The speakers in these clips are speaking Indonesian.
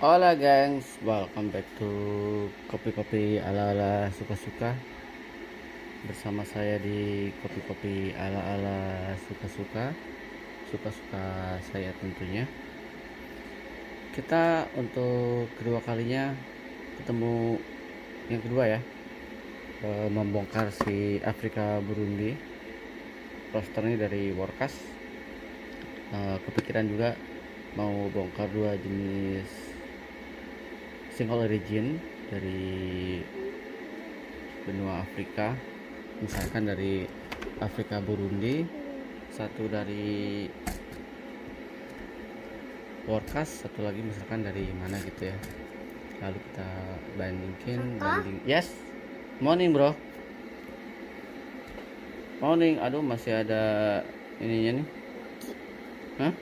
Hola gengs, welcome back to kopi-kopi ala-ala suka-suka. Bersama saya di kopi-kopi ala-ala suka-suka. Suka-suka saya tentunya. Kita untuk kedua kalinya ketemu yang kedua ya, membongkar si Afrika Burundi. Rosternya dari Workas. Kepikiran juga mau bongkar dua jenis single origin dari benua Afrika, misalkan dari Afrika Burundi, satu dari Workas, satu lagi misalkan dari mana gitu ya. Lalu kita banding. Yes, morning bro. Morning. Aduh, masih ada ininya nih. Hah?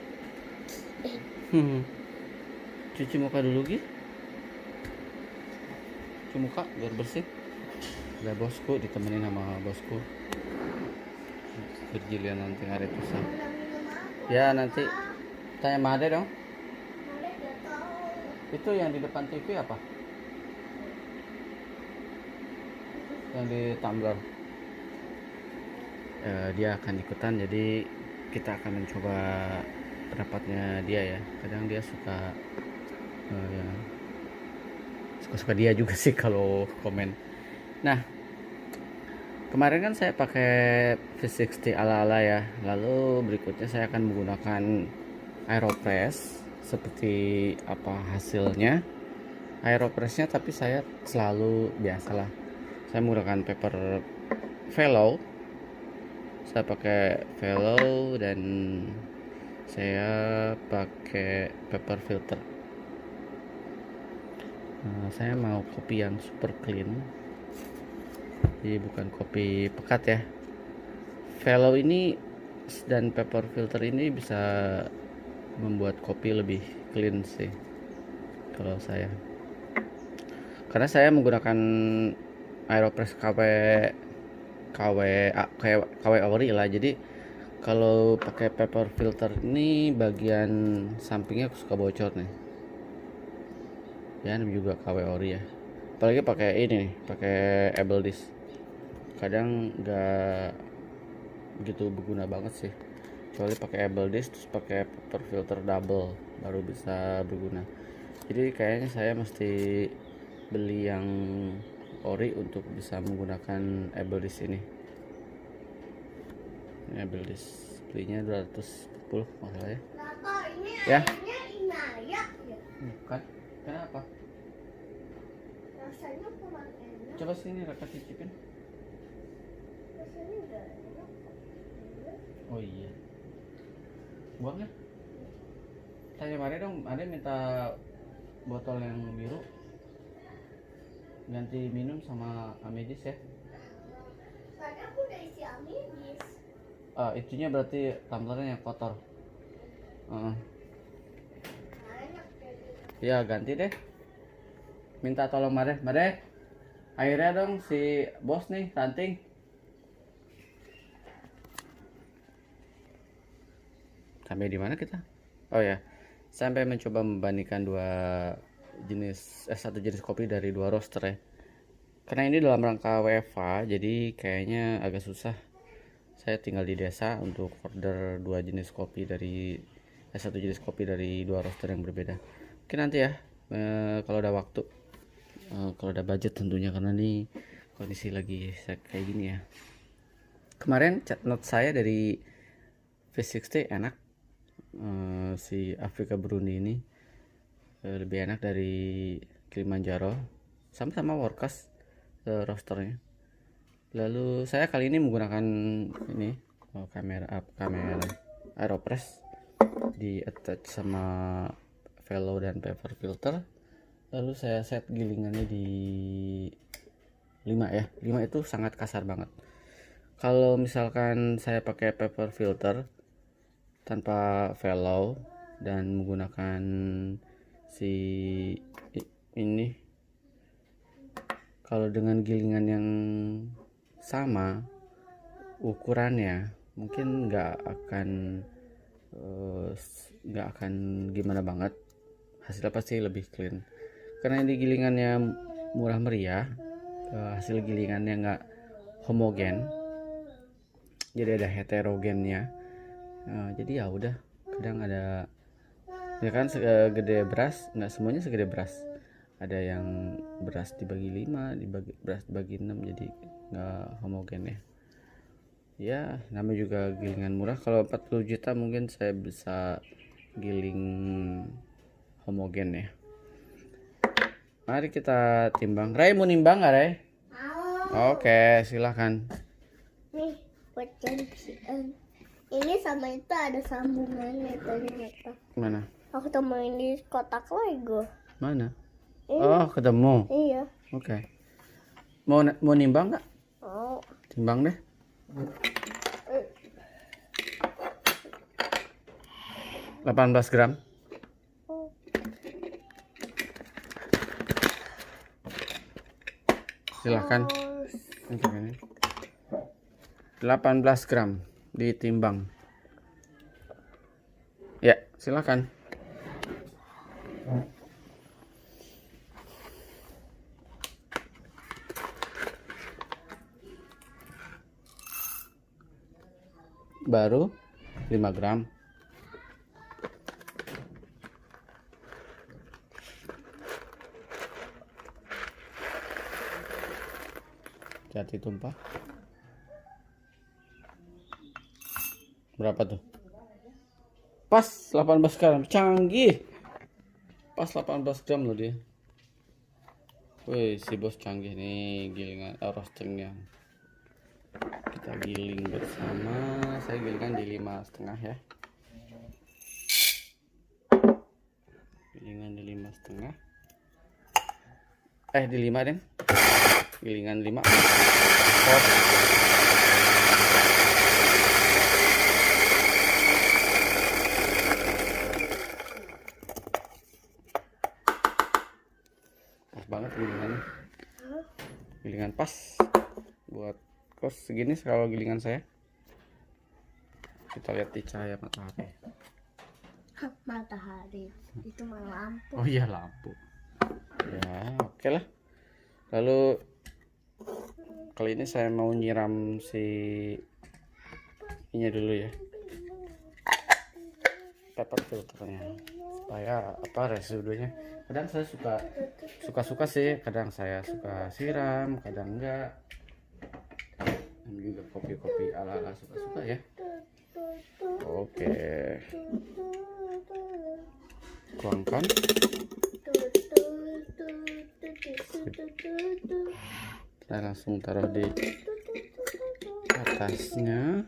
Cuci muka dulu Gi. Cuci muka biar bersih. Ada bosku, ditemenin sama bosku Virgilian nanti hari pisah ya. Nanti tanya Made dong. Itu yang di depan TV apa? Yang di tumbler. Dia akan ikutan, jadi kita akan mencoba pendapatnya dia ya. Kadang dia suka ya, suka-suka dia juga sih kalau komen. Nah, kemarin kan saya pakai V60 ala-ala ya. Lalu berikutnya saya akan menggunakan Aeropress. Seperti apa hasilnya Aeropressnya, tapi saya selalu biasalah, saya menggunakan paper Velo. Saya pakai Velo dan saya pakai paper filter. Saya mau kopi yang super clean, jadi bukan kopi pekat ya. Velo ini dan paper filter ini bisa membuat kopi lebih clean sih kalau saya, karena saya menggunakan Aeropress KW ori lah. Jadi kalau pakai paper filter ini bagian sampingnya suka bocor nih ya. Ini juga KW ori ya, apalagi pakai ini nih, pakai Able Dish. Kadang nggak begitu berguna banget sih, kecuali pakai Able Dish terus pakai paper filter double baru bisa berguna. Jadi kayaknya saya mesti beli yang ori untuk bisa menggunakan Able Dish ini. Ini Able Dish belinya 240 masalah ya. Ya? Bukan. Kenapa? Rasanya kurang enak. Coba sini Raka cicipin. Rasanya udah enak. Oh iya. Buang ya. Tanya Mare dong, Mare minta botol yang biru. Ganti minum sama Amedis ya. Karena aku udah isi amidis. Itunya berarti tumblernya yang kotor. Banyak jadi. Ya ganti deh. Minta tolong Mare. Mare, airnya dong si bos nih ranting. Sampai di mana kita? Oh ya, sampai mencoba membandingkan satu jenis kopi dari dua roster ya. Karena ini dalam rangka WFA, jadi kayaknya agak susah. Saya tinggal di desa untuk order satu jenis kopi dari dua roster yang berbeda. Mungkin nanti ya, kalau ada waktu, kalau ada budget tentunya, karena ini kondisi lagi kayak gini ya. Kemarin chat note saya dari V60 enak. Si Afrika Burundi ini lebih enak dari Kilimanjaro, sama-sama Workas rosternya. Lalu saya kali ini menggunakan ini kamera Aeropress di attach sama Velo dan paper filter. Lalu saya set gilingannya di 5 ya. 5 itu sangat kasar banget. Kalau misalkan saya pakai paper filter tanpa Velo dan menggunakan si ini, kalau dengan gilingan yang sama ukurannya, mungkin nggak akan gimana banget hasilnya pasti lebih clean. Karena ini gilingannya murah meriah, hasil gilingannya nggak homogen, jadi ada heterogennya. Jadi ya udah, kadang ada ya kan segede beras, nggak semuanya segede beras. Ada yang beras dibagi 5, beras dibagi 6, jadi nggak homogen ya. Ya namanya juga gilingan murah. Kalau 40 juta mungkin saya bisa giling homogen ya. Mari kita timbang. Ray mau nimbang nggak, Ray? Mau. Oke, silahkan. Nih, buat gantian. Ini sama itu ada sambungannya ternyata. Mana? Aku temuin di kotak Lego. Mana? Ini. Oh, ketemu. Iya. Oke. Mau nimbang nggak? Mau. Timbang deh. 18 gram. Silahkan. Ini 18 gram ditimbang. Ya, silakan. Baru 5 gram. Jati tumpah. Berapa tuh? Pas 18 gram. Canggih. Pas 18 gram loh dia. Wih, si bos canggih nih gilingan roastingnya. Kita giling bersama. Saya gilingan di 5,5 ya. Gilingan di 5,5. Di 5 deh. Gilingan 5. Stop. Pas banget gilingannya. Gilingan pas buat kos segini kalau gilingan saya. Kita lihat di cahaya matahari. Matahari itu mah lampu. Oh iya, lampu. Ya, oke lah. Lalu kali ini saya mau nyiram si ini dulu ya. Pepper filternya supaya residunya. Kadang saya suka sih, kadang saya suka siram, kadang enggak. Dan juga kopi-kopi ala-ala suka ya. Oke. Tuangkan. Saya langsung taruh di atasnya.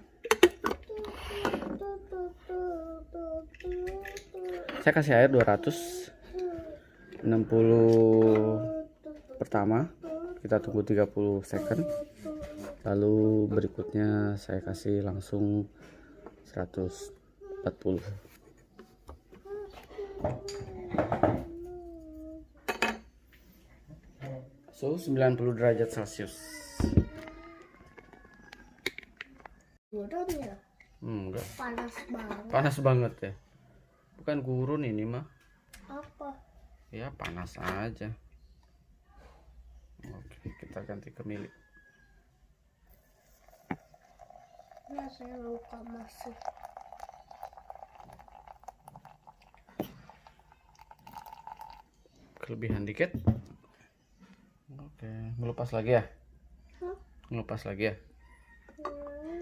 Saya kasih air 260 pertama, kita tunggu 30 second. Lalu berikutnya saya kasih langsung 140. Suhu 90 derajat Celcius. Gurun ya? Enggak. Panas banget. Panas banget ya. Bukan gurun ini mah. Apa? Ya panas aja. Oke, kita ganti ke mili. Ya, saya lupa masuk. Kelebihan dikit. Oke, ngelupas lagi ya? Ngelupas lagi ya?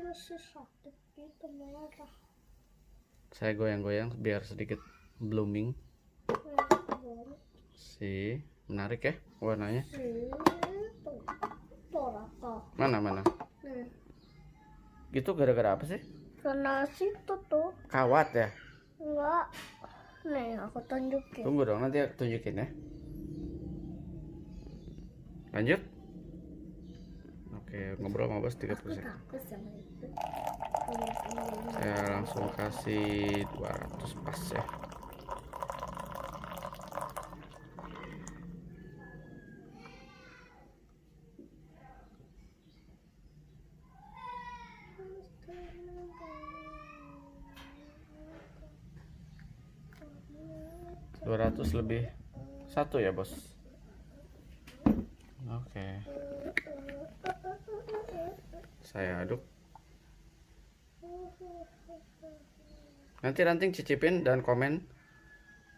Masih sakit gitu merah. Saya goyang-goyang biar sedikit blooming. Si menarik ya warnanya. Mana? Gitu gara-gara apa sih? Karena situ tuh. Kawat ya? Enggak. Nih, aku tunjukin. Tunggu dong, nanti aku tunjukin ya. Lanjut. Oke, ngobrol sama bos 30 second. Takut sama itu. Saya langsung kasih 200 pas ya. 200 lebih 1 ya bos. Oke, saya aduk. Nanti ranting cicipin dan komen,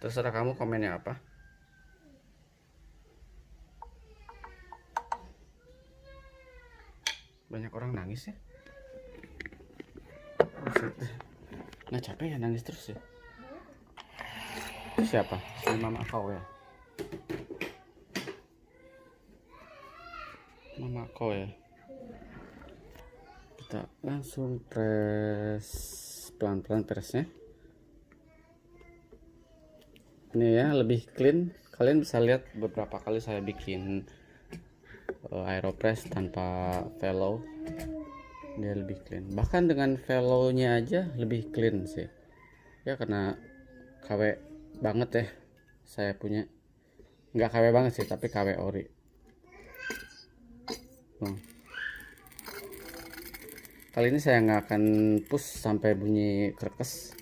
terserah kamu komennya apa. Banyak orang nangis ya. Buset deh. Nah capek ya nangis terus ya. Itu siapa? Si mama kau ya. Mama kau ya. Kita langsung press pelan-pelan presnya. Ini ya lebih clean. Kalian bisa lihat beberapa kali saya bikin aeropress tanpa vellow, dia lebih clean. Bahkan dengan vellow-nya aja lebih clean sih ya, karena KW banget ya saya punya. Nggak KW banget sih, tapi KW ori. Kali ini saya nggak akan push sampai bunyi kerekes,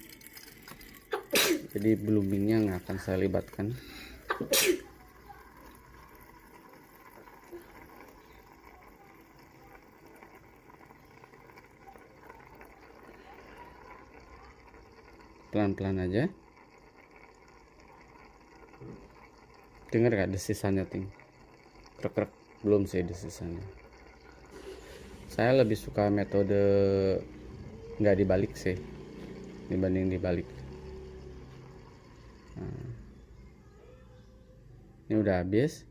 jadi bloomingnya nggak akan saya libatkan. Pelan-pelan aja. Dengar gak desisannya ting? Krek-krek. Belum sih desisannya. Saya lebih suka metode nggak dibalik sih dibanding dibalik. Nah, ini udah habis,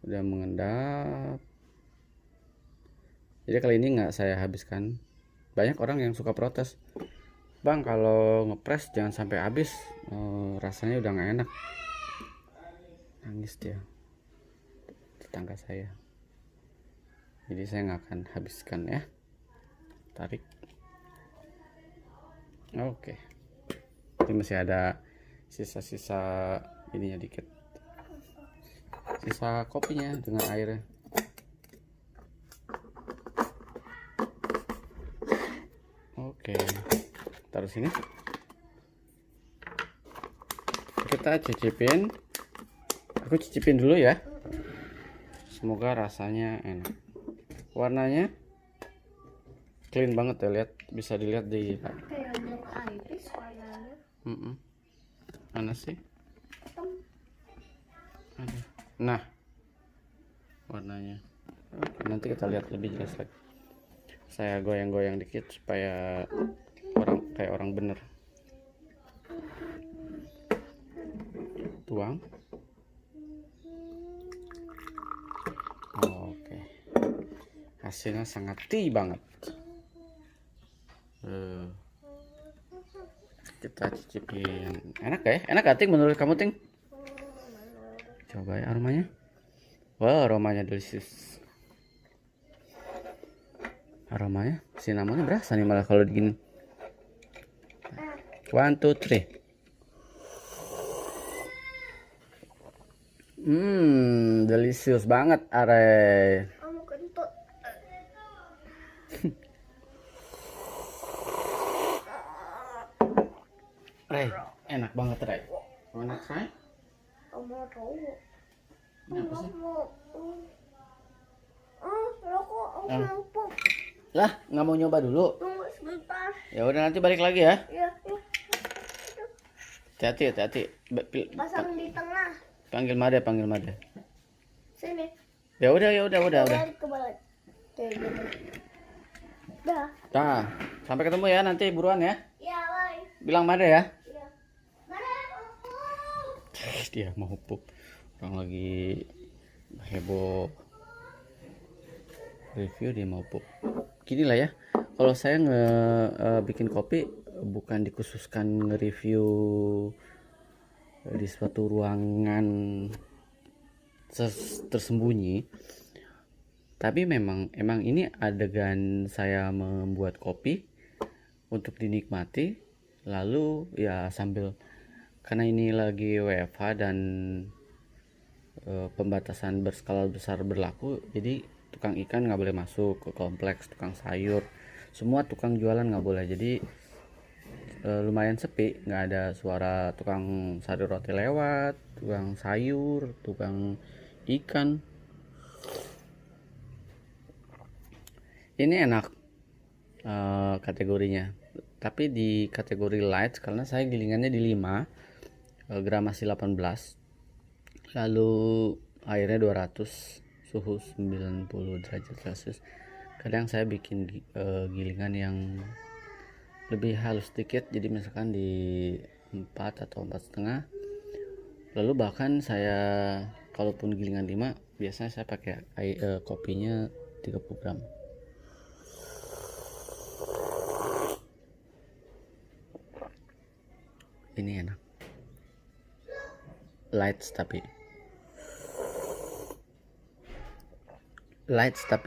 udah mengendap. Jadi kali ini nggak saya habiskan. Banyak orang yang suka protes, bang kalau ngepres jangan sampai habis, rasanya udah nggak enak. Nangis dia, tetangga saya. Jadi saya nggak akan habiskan ya. Tarik. Oke. Ini masih ada sisa-sisa ininya dikit. Sisa kopinya dengan airnya. Oke. Taruh sini. Kita cicipin. Aku cicipin dulu ya. Semoga rasanya enak. Warnanya clean banget ya, lihat, bisa dilihat di Kayak black iris warnanya. mana sih? Aduh. Nah, warnanya. Oke, nanti kita lihat lebih jelas lagi. Saya goyang-goyang dikit supaya kayak orang bener. Tuang. Oke. Hasilnya sangat tea banget. Kita cicipin. Enak ya? Enak gak ting menurut kamu ting? Coba ya aromanya. Wah, aromanya delicious. Aromanya cinnamonnya berasa nih malah kalau digini. 1, 2, 3. Delicious banget are. Kamu kentut. Ray, enak banget Ray. Wanna try? Kamu tahu? Ini apa sih? Rokok aku mampu. Lah, nggak mau nyoba dulu? Tunggu sebentar. Ya udah nanti balik lagi ya. Ya, ya. Hati-hati, hati-hati. Pasang di tengah. Panggil Made. Sini. Ya udah. Balik ke balik. Kayak gitu. Dah. Nah, sampai ketemu ya nanti buruan ya. Ya, bye. Bilang Made ya. Ya. Mana aku? Dia mau pup. Orang lagi heboh review, dia mau pup. Gini lah ya. Kalau saya bikin kopi bukan dikhususkan nge-review di suatu ruangan tersembunyi, tapi emang ini adegan saya membuat kopi untuk dinikmati, lalu ya sambil, karena ini lagi WFH dan pembatasan berskala besar berlaku, jadi tukang ikan nggak boleh masuk ke kompleks, tukang sayur, semua tukang jualan nggak boleh. Jadi lumayan sepi, nggak ada suara tukang sari roti lewat, tukang sayur, tukang ikan. Ini enak kategorinya, tapi di kategori light karena saya gilingannya di 5, gramasi 18, lalu airnya 200, suhu 90 derajat celcius. Kadang saya bikin gilingan yang lebih halus sedikit, jadi misalkan di 4 atau 4,5. Lalu bahkan saya kalaupun gilingan 5, biasanya saya pakai kopinya 30 gram. Ini enak, lights tapi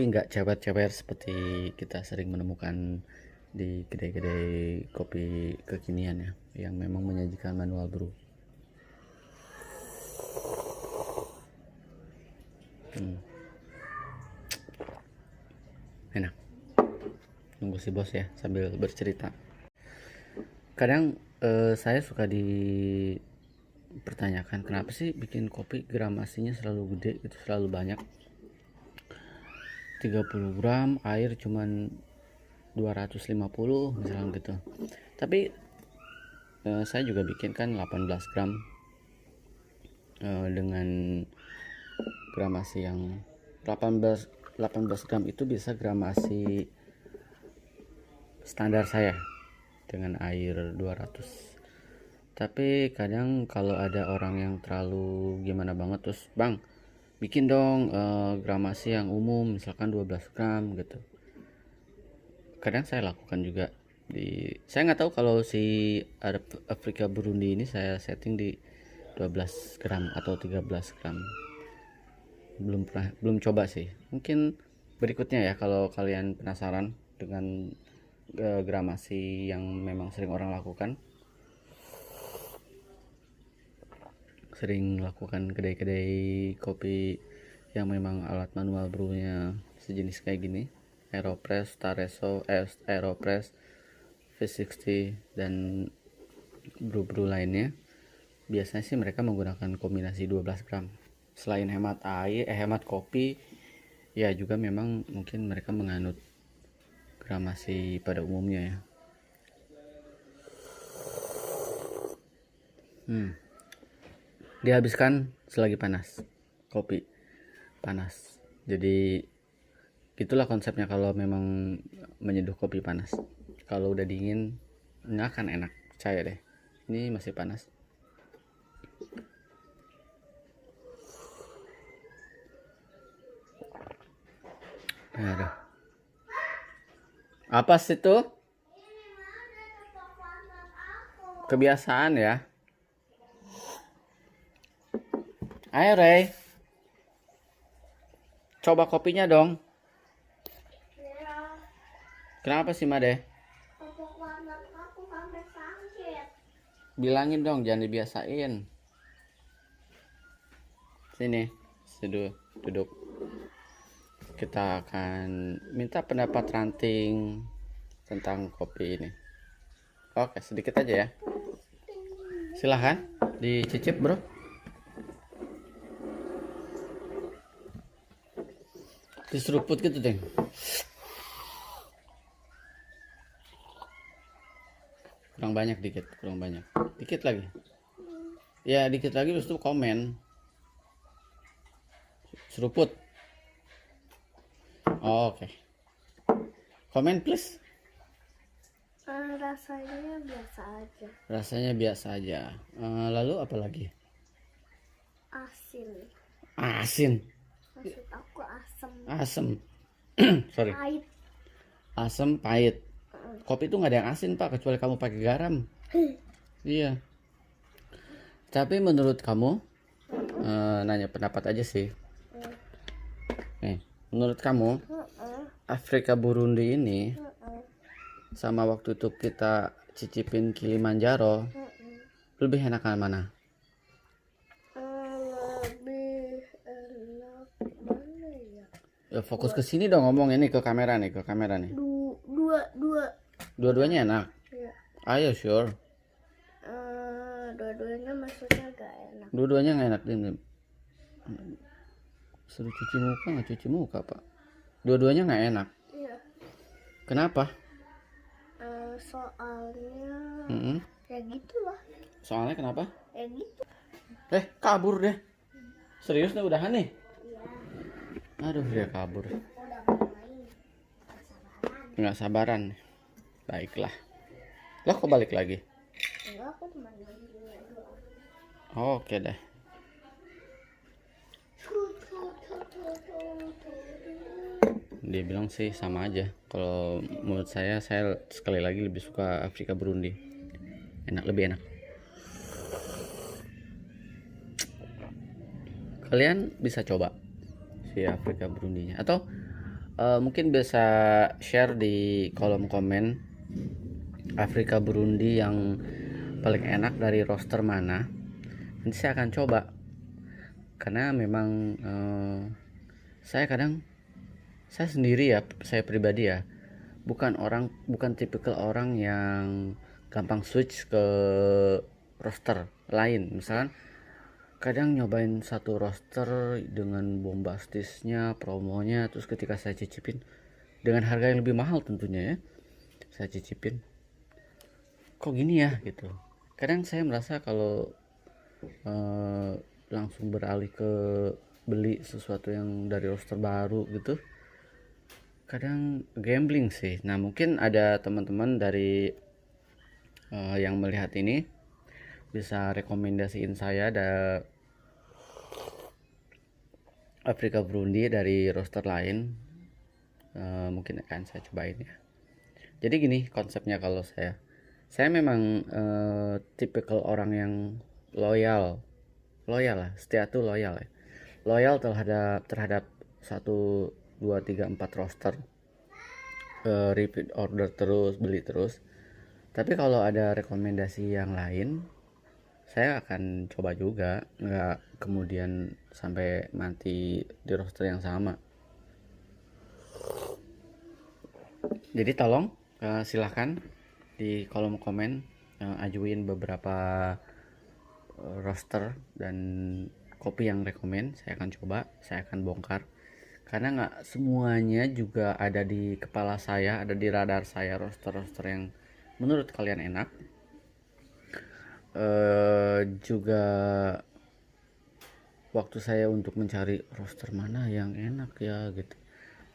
nggak cewer-cewer seperti kita sering menemukan di kedai-kedai kopi kekinian ya, yang memang menyajikan manual brew. Enak. Nunggu si bos ya sambil bercerita. Kadang saya suka dipertanyakan kenapa sih bikin kopi gramasinya selalu gede, itu selalu banyak. 30 gram, air cuman 250 misalnya gitu. Tapi saya juga bikin kan 18 gram dengan gramasi yang 18 gram itu bisa gramasi standar saya dengan air 200. Tapi kadang kalau ada orang yang terlalu gimana banget, terus bang bikin dong gramasi yang umum misalkan 12 gram gitu, kadang saya lakukan juga. Saya nggak tahu kalau si Afrika Burundi ini saya setting di 12 gram atau 13 gram, belum coba sih. Mungkin berikutnya ya, kalau kalian penasaran dengan gramasi yang memang sering orang lakukan, sering lakukan kedai-kedai kopi yang memang alat manual brewnya sejenis kayak gini, Aeropress, Taresso, Aeropress, V60 dan brew lainnya, biasanya sih mereka menggunakan kombinasi 12 gram. Selain hemat air, hemat kopi, ya juga memang mungkin mereka menganut gramasi pada umumnya ya. Dihabiskan selagi panas, kopi panas. Jadi gitulah konsepnya kalau memang menyeduh kopi panas. Kalau udah dingin nggak akan enak, percaya deh. Ini masih panas. Aduh. Apa sih itu? Kebiasaan ya. Ayo Ray, coba kopinya dong. Ya, Kenapa sih Made? tepuk tangan aku sampai sakit. Bilangin dong, jangan dibiasain. Sini, duduk. Kita akan minta pendapat ranting tentang kopi ini. Oke, sedikit aja ya. Silahkan dicicip bro. Diseruput gitu deh. Kurang banyak dikit lagi. Ya dikit lagi, terus tuh komen. Seruput. Oke. Komen please. Rasanya biasa aja. Rasanya biasa aja. Lalu apa lagi? Asin. Asin. Maksud aku asam. Asem. Sorry. Pahit. Asam pahit. Kopi itu nggak ada yang asin pak, kecuali kamu pakai garam. Iya. Tapi menurut kamu, nanya pendapat aja sih. Nih, menurut kamu Afrika Burundi ini sama waktu itu kita cicipin Kilimanjaro, lebih enakan mana? Lebih enak mana ya? Ya, fokus ke sini dong, ngomong ini ke kamera nih. Dua. Dua-duanya enak. Ya. Ayo sure. Dua-duanya maksudnya gak enak. Dua-duanya nggak enak dim. Suruh cuci muka nggak cuci muka pak. Dua-duanya nggak enak. Iya. Kenapa? Soalnya ya gitulah. Soalnya kenapa? Ya gitu. Kabur deh. Serius nih udahan nih. Iya. Aduh dia kabur. Udah main. Nggak sabaran. Baiklah. Lah kok balik lagi? Enggak, aku cuma main dulu. Oke deh. Dia bilang sih sama aja. Kalau menurut saya sekali lagi lebih suka Afrika Burundi. Lebih enak. Kalian bisa coba si Afrika Burundinya atau mungkin bisa share di kolom komen Afrika Burundi yang paling enak dari roster mana. Nanti saya akan coba karena memang saya sendiri ya, saya pribadi ya, bukan tipikal orang yang gampang switch ke roster lain. Misalkan kadang nyobain satu roster dengan bombastisnya, promonya, terus ketika saya cicipin dengan harga yang lebih mahal tentunya ya, saya cicipin kok gini ya gitu. Kadang saya merasa kalau langsung beralih ke beli sesuatu yang dari roster baru gitu, kadang gambling sih. Nah mungkin ada teman-teman dari yang melihat ini bisa rekomendasiin saya ada Afrika Burundi dari roster lain. Mungkin akan saya cobain ya. Jadi gini konsepnya, kalau saya memang tipikal orang yang loyal lah, setia tuh loyal ya, loyal terhadap 1, 2, 3, 4 roster, repeat order terus, beli terus. Tapi kalau ada rekomendasi yang lain saya akan coba juga, nggak kemudian sampai mati di roster yang sama. Jadi tolong silahkan di kolom komen ajuin beberapa roster dan kopi yang rekomen. Saya akan coba, saya akan bongkar karena nggak semuanya juga ada di kepala saya, ada di radar saya roster-roster yang menurut kalian enak. Juga waktu saya untuk mencari roster mana yang enak ya gitu,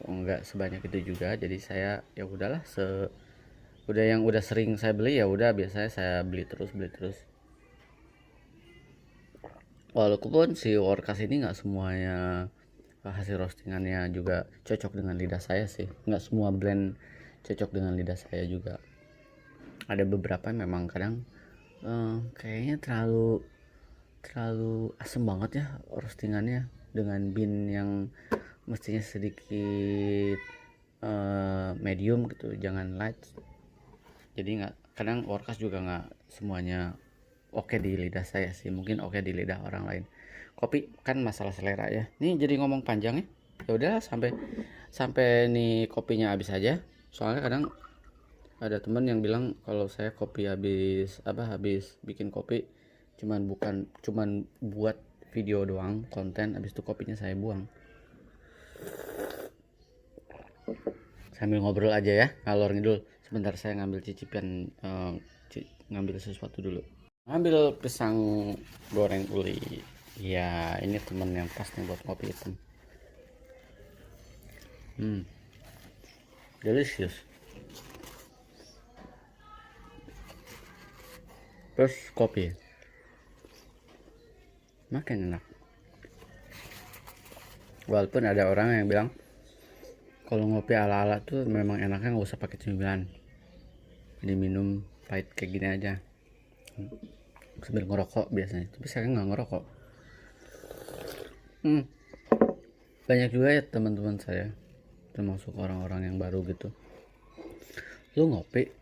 nggak sebanyak itu juga. Jadi saya ya udahlah, udah sering saya beli ya udah, biasanya saya beli terus. Walaupun si Workas ini nggak semuanya hasil roastingannya juga cocok dengan lidah saya sih, nggak semua blend cocok dengan lidah saya juga. Ada beberapa memang kadang kayaknya terlalu asem banget ya roastingannya dengan bean yang mestinya sedikit medium gitu, jangan light. Jadi kadang Workas juga nggak semuanya oke di lidah saya sih, mungkin oke di lidah orang lain. Kopi kan masalah selera ya. Nih jadi ngomong panjang ya. Ya udah sampai nih kopinya habis aja. Soalnya kadang ada teman yang bilang kalau saya kopi habis bikin kopi cuman buat video doang, konten, habis itu kopinya saya buang. Sambil ngobrol aja ya, ngalor ngidul. Sebentar saya ngambil cicipan, ngambil sesuatu dulu. Ngambil pisang goreng uli. Ya ini temen yang pas nih buat kopi hitam. Delicious. Terus kopi makin enak. Walaupun ada orang yang bilang kalau ngopi ala-ala tuh memang enaknya nggak usah pakai cemilan, diminum pahit kayak gini aja sambil ngerokok biasanya. Tapi saya nggak ngerokok. Banyak juga ya teman-teman saya, termasuk orang-orang yang baru gitu, lu ngopi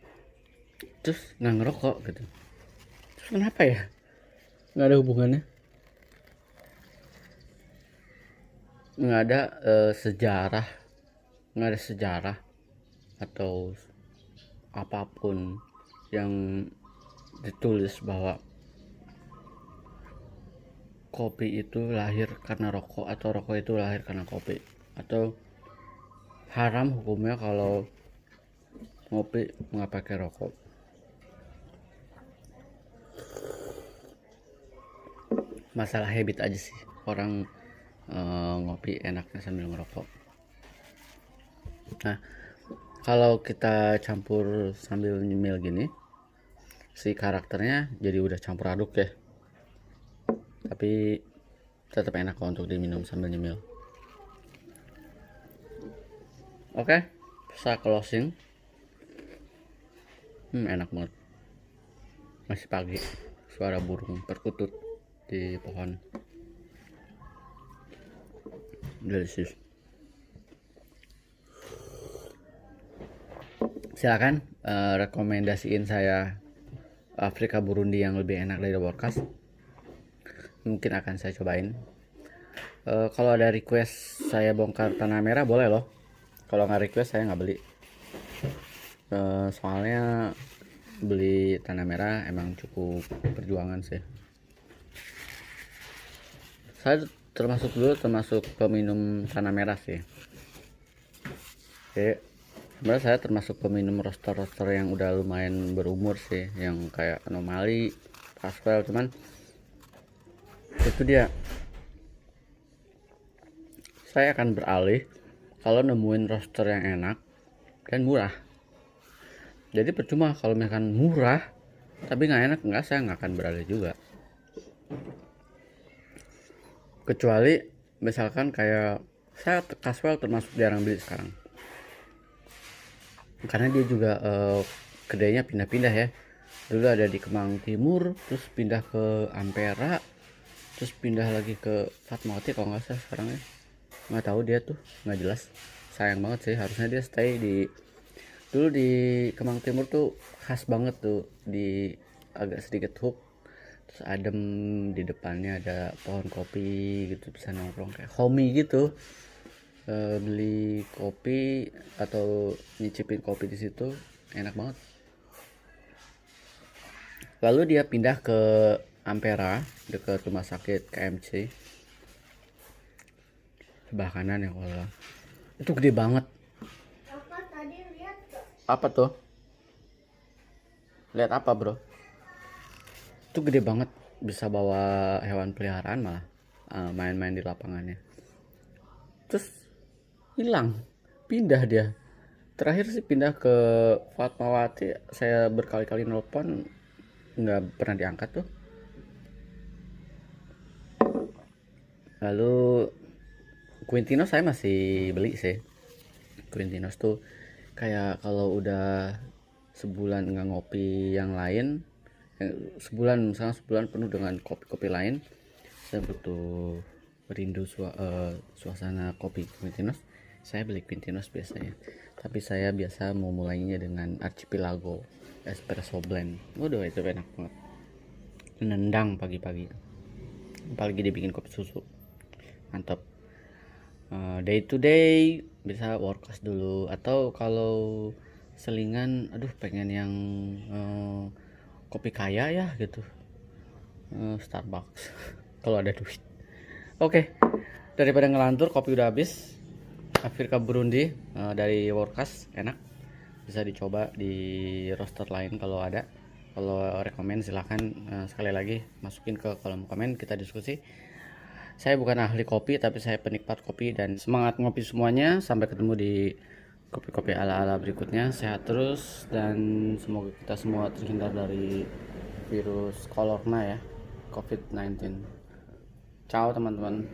terus nggak ngerokok gitu. Terus kenapa ya? Nggak ada hubungannya, nggak ada sejarah atau apapun yang ditulis bahwa kopi itu lahir karena rokok atau rokok itu lahir karena kopi, atau haram hukumnya kalau ngopi nggak pakai rokok. Masalah habit aja sih orang ngopi enaknya sambil ngerokok. Nah, kalau kita campur sambil nyemil gini, si karakternya jadi udah campur aduk ya. Tapi tetap enak kok untuk diminum sambil nyemil. Oke, bisa closing. Enak banget. Masih pagi, suara burung perkutut di pohon. Delicious. Silakan rekomendasiin saya Afrika Burundi yang lebih enak dari Workas. Mungkin akan saya cobain. Kalau ada request saya bongkar tanah merah boleh loh. Kalau nggak request saya nggak beli. Soalnya beli tanah merah emang cukup perjuangan sih. Saya termasuk peminum tanah merah sih. Oke, sebenarnya saya termasuk peminum roster yang udah lumayan berumur sih, yang kayak Anomali, Pastel, cuman itu dia. Saya akan beralih kalau nemuin roster yang enak dan murah. Jadi percuma kalau misalkan murah tapi nggak enak, saya nggak akan beralih juga. Kecuali misalkan kayak saya Caswell termasuk jarang beli sekarang, karena dia juga kedainya pindah-pindah ya. Dulu ada di Kemang Timur, terus pindah ke Ampera, terus pindah lagi ke Fatmawati kalau nggak salah sekarang ya. Nggak tahu dia tuh, nggak jelas. Sayang banget sih, harusnya dia stay di dulu di Kemang Timur tuh khas banget tuh, di agak sedikit hook, terus adem, di depannya ada pohon kopi gitu, bisa nongkrong kayak homey gitu. Beli kopi atau nyicipin kopi di situ enak banget. Lalu dia pindah ke Ampera dekat rumah sakit KMC sebelah kanan ya kalau itu gede banget. Apa tadi lihat gak? Apa tuh? Lihat apa bro? Itu gede banget, bisa bawa hewan peliharaan malah, main-main di lapangannya. Terus hilang, pindah dia. Terakhir sih pindah ke Fatmawati, saya berkali-kali nelpon nggak pernah diangkat tuh. Lalu Quintinos saya masih beli sih. Quintinos tuh kayak kalau udah sebulan nggak ngopi yang lain, misalnya sebulan penuh dengan kopi-kopi lain, saya butuh rindu suasana kopi Quintinos, saya beli Quintinos biasanya. Tapi saya biasa mau mulainya dengan Archipelago Espresso Blend. Waduh, itu enak banget, nendang pagi-pagi, apalagi dibikin kopi susu, mantap. Day to day bisa Workas dulu, atau kalau selingan aduh pengen yang kopi kaya ya gitu, Starbucks kalau ada duit. Oke, daripada ngelantur, kopi udah habis. Afrika Burundi dari Workas enak, bisa dicoba di roster lain kalau ada. Kalau rekomend silahkan, sekali lagi masukin ke kolom komen, kita diskusi. Saya bukan ahli kopi, tapi saya penikmat kopi, dan semangat ngopi semuanya. Sampai ketemu di kopi-kopi ala-ala berikutnya. Sehat terus, dan semoga kita semua terhindar dari virus corona ya, COVID-19. Ciao teman-teman.